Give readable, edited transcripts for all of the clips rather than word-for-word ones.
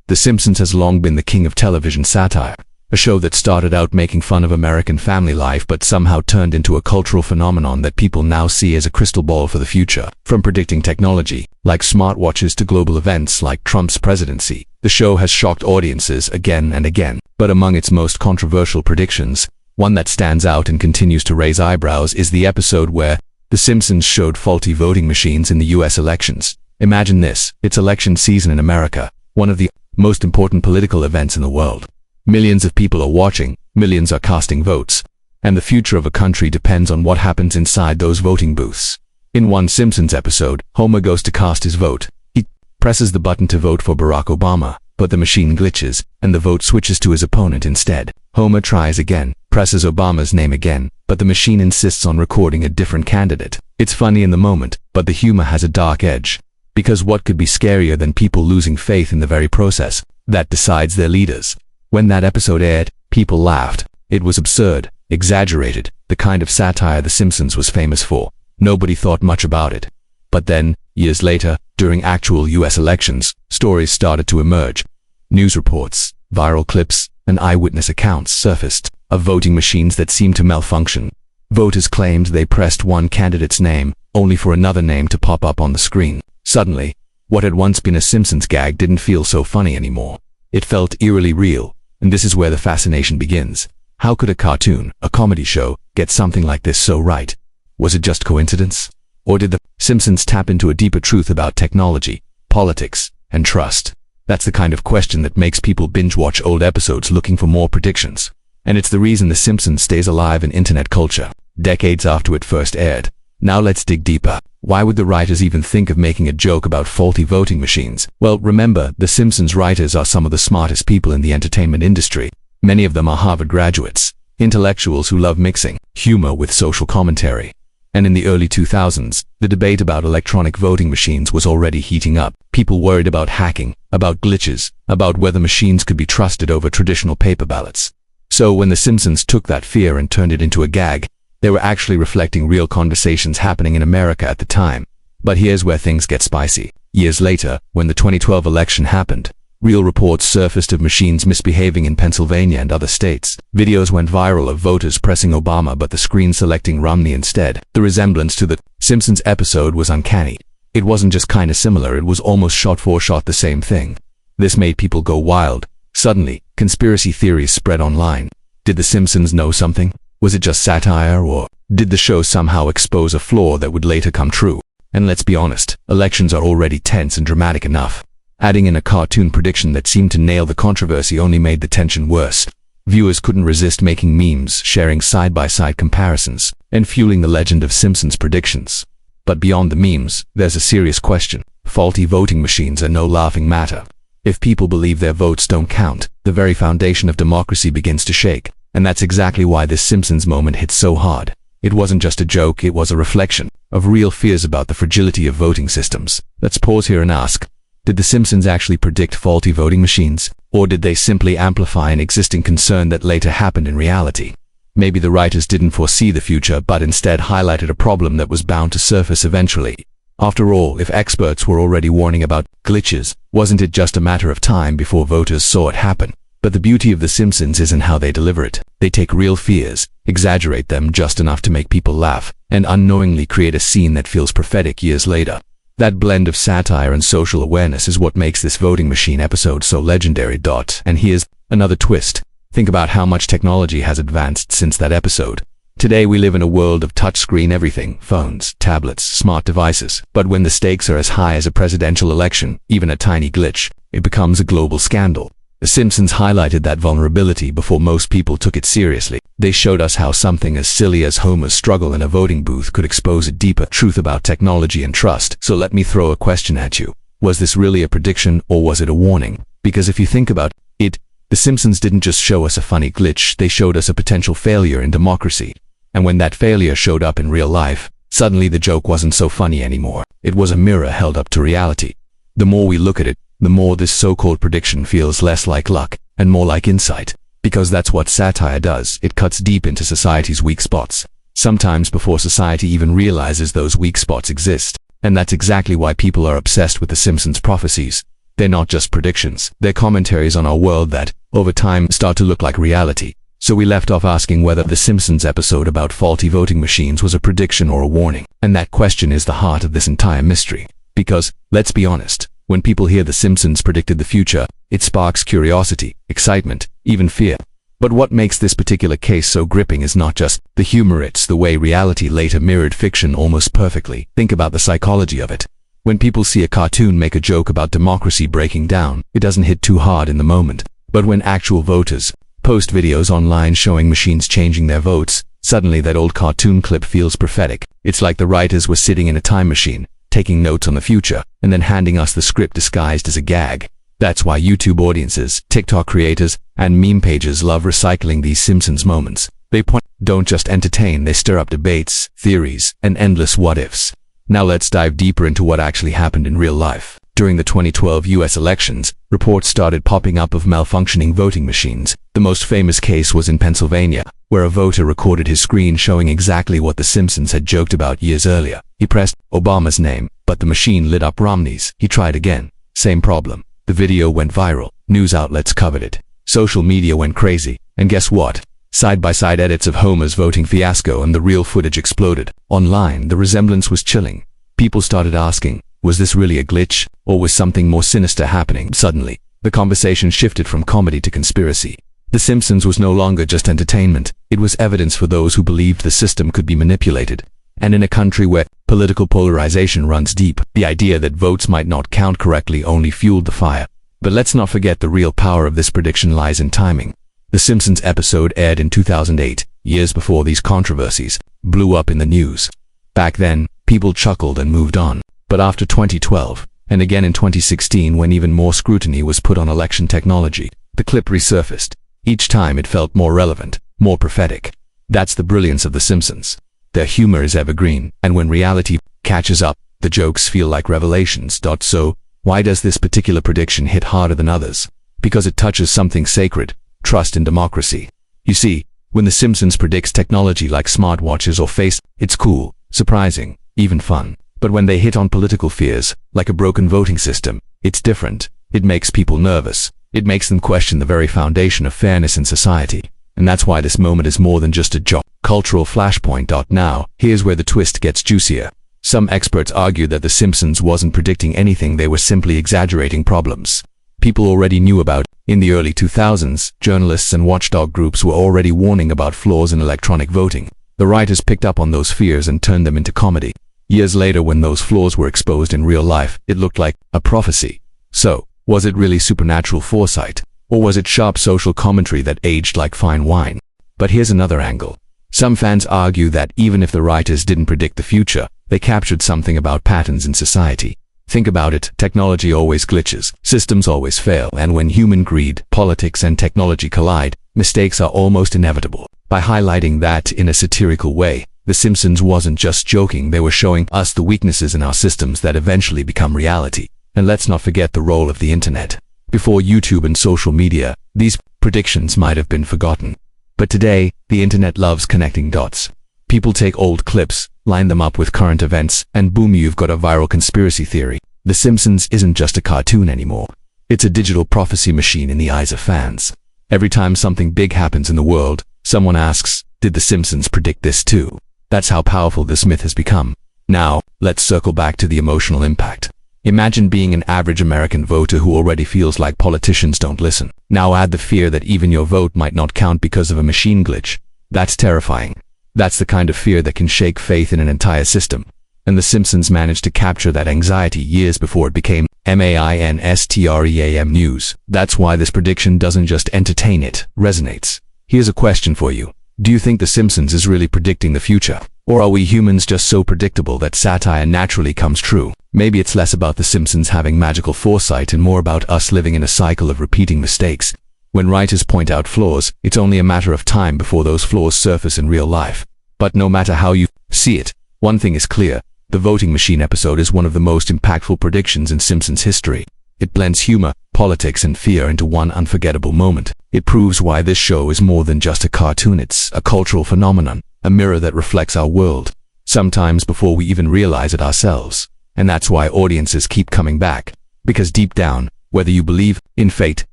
The Simpsons has long been the king of television satire, a show that started out making fun of American family life but somehow turned into a cultural phenomenon that people now see as a crystal ball for the future. From predicting technology, like smartwatches, to global events like Trump's presidency, the show has shocked audiences again and again. But among its most controversial predictions, one that stands out and continues to raise eyebrows is the episode where The Simpsons showed faulty voting machines in the US elections. Imagine this, it's election season in America, one of the most important political events in the world. Millions of people are watching, millions are casting votes, and the future of a country depends on what happens inside those voting booths. In one Simpsons episode, Homer goes to cast his vote. He presses the button to vote for Barack Obama, but the machine glitches, and the vote switches to his opponent instead. Homer tries again, presses Obama's name again, but the machine insists on recording a different candidate. It's funny in the moment, but the humor has a dark edge. Because what could be scarier than people losing faith in the very process that decides their leaders? When that episode aired, people laughed. It was absurd, exaggerated, the kind of satire The Simpsons was famous for. Nobody thought much about it. But then, years later, during actual US elections, stories started to emerge. News reports, viral clips, and eyewitness accounts surfaced of voting machines that seemed to malfunction. Voters claimed they pressed one candidate's name, only for another name to pop up on the screen. Suddenly, what had once been a Simpsons gag didn't feel so funny anymore. It felt eerily real, and this is where the fascination begins. How could a cartoon, a comedy show, get something like this so right? Was it just coincidence? Or did The Simpsons tap into a deeper truth about technology, politics, and trust? That's the kind of question that makes people binge-watch old episodes looking for more predictions. And it's the reason The Simpsons stays alive in internet culture, decades after it first aired. Now let's dig deeper. Why would the writers even think of making a joke about faulty voting machines? Well, remember, The Simpsons writers are some of the smartest people in the entertainment industry. Many of them are Harvard graduates, intellectuals who love mixing humor with social commentary. And in the early 2000s, the debate about electronic voting machines was already heating up. People worried about hacking, about glitches, about whether machines could be trusted over traditional paper ballots. So when The Simpsons took that fear and turned it into a gag, they were actually reflecting real conversations happening in America at the time. But here's where things get spicy. Years later, when the 2012 election happened, real reports surfaced of machines misbehaving in Pennsylvania and other states. Videos went viral of voters pressing Obama but the screen selecting Romney instead. The resemblance to the Simpsons episode was uncanny. It wasn't just kinda similar, it was almost shot for shot the same thing. This made people go wild. Suddenly, conspiracy theories spread online. Did The Simpsons know something? Was it just satire, or did the show somehow expose a flaw that would later come true? And let's be honest, elections are already tense and dramatic enough. Adding in a cartoon prediction that seemed to nail the controversy only made the tension worse. Viewers couldn't resist making memes, sharing side-by-side comparisons, and fueling the legend of Simpsons predictions. But beyond the memes, there's a serious question. Faulty voting machines are no laughing matter. If people believe their votes don't count, the very foundation of democracy begins to shake. And that's exactly why this Simpsons moment hit so hard. It wasn't just a joke, it was a reflection of real fears about the fragility of voting systems. Let's pause here and ask, did The Simpsons actually predict faulty voting machines? Or did they simply amplify an existing concern that later happened in reality? Maybe the writers didn't foresee the future, but instead highlighted a problem that was bound to surface eventually. After all, if experts were already warning about glitches, wasn't it just a matter of time before voters saw it happen? But the beauty of The Simpsons isn't how they deliver it. They take real fears, exaggerate them just enough to make people laugh, and unknowingly create a scene that feels prophetic years later. That blend of satire and social awareness is what makes this voting machine episode so legendary. And here's another twist. Think about how much technology has advanced since that episode. Today we live in a world of touchscreen everything, phones, tablets, smart devices. But when the stakes are as high as a presidential election, even a tiny glitch, it becomes a global scandal. The Simpsons highlighted that vulnerability before most people took it seriously. They showed us how something as silly as Homer's struggle in a voting booth could expose a deeper truth about technology and trust. So let me throw a question at you. Was this really a prediction, or was it a warning? Because if you think about it, The Simpsons didn't just show us a funny glitch, they showed us a potential failure in democracy. And when that failure showed up in real life, suddenly the joke wasn't so funny anymore. It was a mirror held up to reality. The more we look at it, the more this so-called prediction feels less like luck and more like insight. Because that's what satire does, it cuts deep into society's weak spots, sometimes before society even realizes those weak spots exist. And that's exactly why people are obsessed with The Simpsons prophecies. They're not just predictions, they're commentaries on our world that, over time, start to look like reality. So we left off asking whether the Simpsons episode about faulty voting machines was a prediction or a warning. And that question is the heart of this entire mystery. Because, let's be honest, when people hear the Simpsons predicted the future, it sparks curiosity, excitement, even fear. But what makes this particular case so gripping is not just the humor, it's the way reality later mirrored fiction almost perfectly. Think about the psychology of it. When people see a cartoon make a joke about democracy breaking down, it doesn't hit too hard in the moment. But when actual voters post videos online showing machines changing their votes, suddenly that old cartoon clip feels prophetic. It's like the writers were sitting in a time machine, taking notes on the future, and then handing us the script disguised as a gag. That's why YouTube audiences, TikTok creators, and meme pages love recycling these Simpsons moments. They don't just entertain, they stir up debates, theories, and endless what-ifs. Now let's dive deeper into what actually happened in real life. During the 2012 US elections, reports started popping up of malfunctioning voting machines. The most famous case was in Pennsylvania, where a voter recorded his screen showing exactly what the Simpsons had joked about years earlier. He pressed Obama's name, but the machine lit up Romney's. He tried again. Same problem. The video went viral. News outlets covered it. Social media went crazy. And guess what? Side-by-side edits of Homer's voting fiasco and the real footage exploded. Online, the resemblance was chilling. People started asking, was this really a glitch, or was something more sinister happening? Suddenly, the conversation shifted from comedy to conspiracy. The Simpsons was no longer just entertainment. It was evidence for those who believed the system could be manipulated. And in a country where political polarization runs deep, the idea that votes might not count correctly only fueled the fire. But let's not forget the real power of this prediction lies in timing. The Simpsons episode aired in 2008, years before these controversies blew up in the news. Back then, people chuckled and moved on. But after 2012, and again in 2016 when even more scrutiny was put on election technology, the clip resurfaced. Each time it felt more relevant, more prophetic. That's the brilliance of The Simpsons. Their humor is evergreen, and when reality catches up, the jokes feel like revelations. So, why does this particular prediction hit harder than others? Because it touches something sacred. Trust in democracy. You see, when The Simpsons predicts technology like smartwatches or face, it's cool, surprising, even fun. But when they hit on political fears, like a broken voting system, it's different. It makes people nervous. It makes them question the very foundation of fairness in society. And that's why this moment is more than just a cultural flashpoint. Now, here's where the twist gets juicier. Some experts argue that The Simpsons wasn't predicting anything, they were simply exaggerating problems people already knew about. In the early 2000s, journalists and watchdog groups were already warning about flaws in electronic voting. The writers picked up on those fears and turned them into comedy. Years later, when those flaws were exposed in real life, it looked like a prophecy. So, was it really supernatural foresight? Or was it sharp social commentary that aged like fine wine? But here's another angle. Some fans argue that even if the writers didn't predict the future, they captured something about patterns in society. Think about it, technology always glitches, systems always fail, and when human greed, politics, and technology collide, mistakes are almost inevitable. By highlighting that in a satirical way, The Simpsons wasn't just joking, they were showing us the weaknesses in our systems that eventually become reality. And let's not forget the role of the internet. Before YouTube and social media, these predictions might have been forgotten. But today, the internet loves connecting dots. People take old clips, line them up with current events, and boom, you've got a viral conspiracy theory. The Simpsons isn't just a cartoon anymore. It's a digital prophecy machine in the eyes of fans. Every time something big happens in the world, someone asks, did The Simpsons predict this too? That's how powerful this myth has become. Now, let's circle back to the emotional impact. Imagine being an average American voter who already feels like politicians don't listen. Now add the fear that even your vote might not count because of a machine glitch. That's terrifying. That's the kind of fear that can shake faith in an entire system. And The Simpsons managed to capture that anxiety years before it became mainstream news. That's why this prediction doesn't just entertain, it resonates. Here's a question for you. Do you think The Simpsons is really predicting the future? Or are we humans just so predictable that satire naturally comes true? Maybe it's less about The Simpsons having magical foresight and more about us living in a cycle of repeating mistakes. When writers point out flaws, it's only a matter of time before those flaws surface in real life. But no matter how you see it, one thing is clear. The voting machine episode is one of the most impactful predictions in Simpsons history. It blends humor, politics, and fear into one unforgettable moment. It proves why this show is more than just a cartoon, it's a cultural phenomenon, a mirror that reflects our world, sometimes before we even realize it ourselves. And that's why audiences keep coming back. Because deep down, Whether you believe in fate,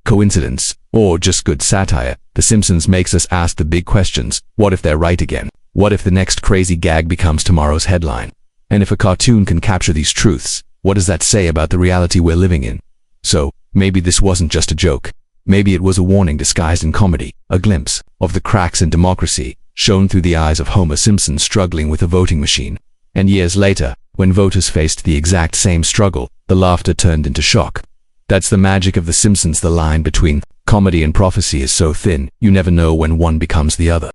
coincidence, or just good satire, The Simpsons makes us ask the big questions. What if they're right again? What if the next crazy gag becomes tomorrow's headline? And if a cartoon can capture these truths, what does that say about the reality we're living in? So, maybe this wasn't just a joke. Maybe it was a warning disguised in comedy, a glimpse of the cracks in democracy, shown through the eyes of Homer Simpson struggling with a voting machine. And years later, when voters faced the exact same struggle, the laughter turned into shock. That's the magic of The Simpsons. The line between comedy and prophecy is so thin, you never know when one becomes the other.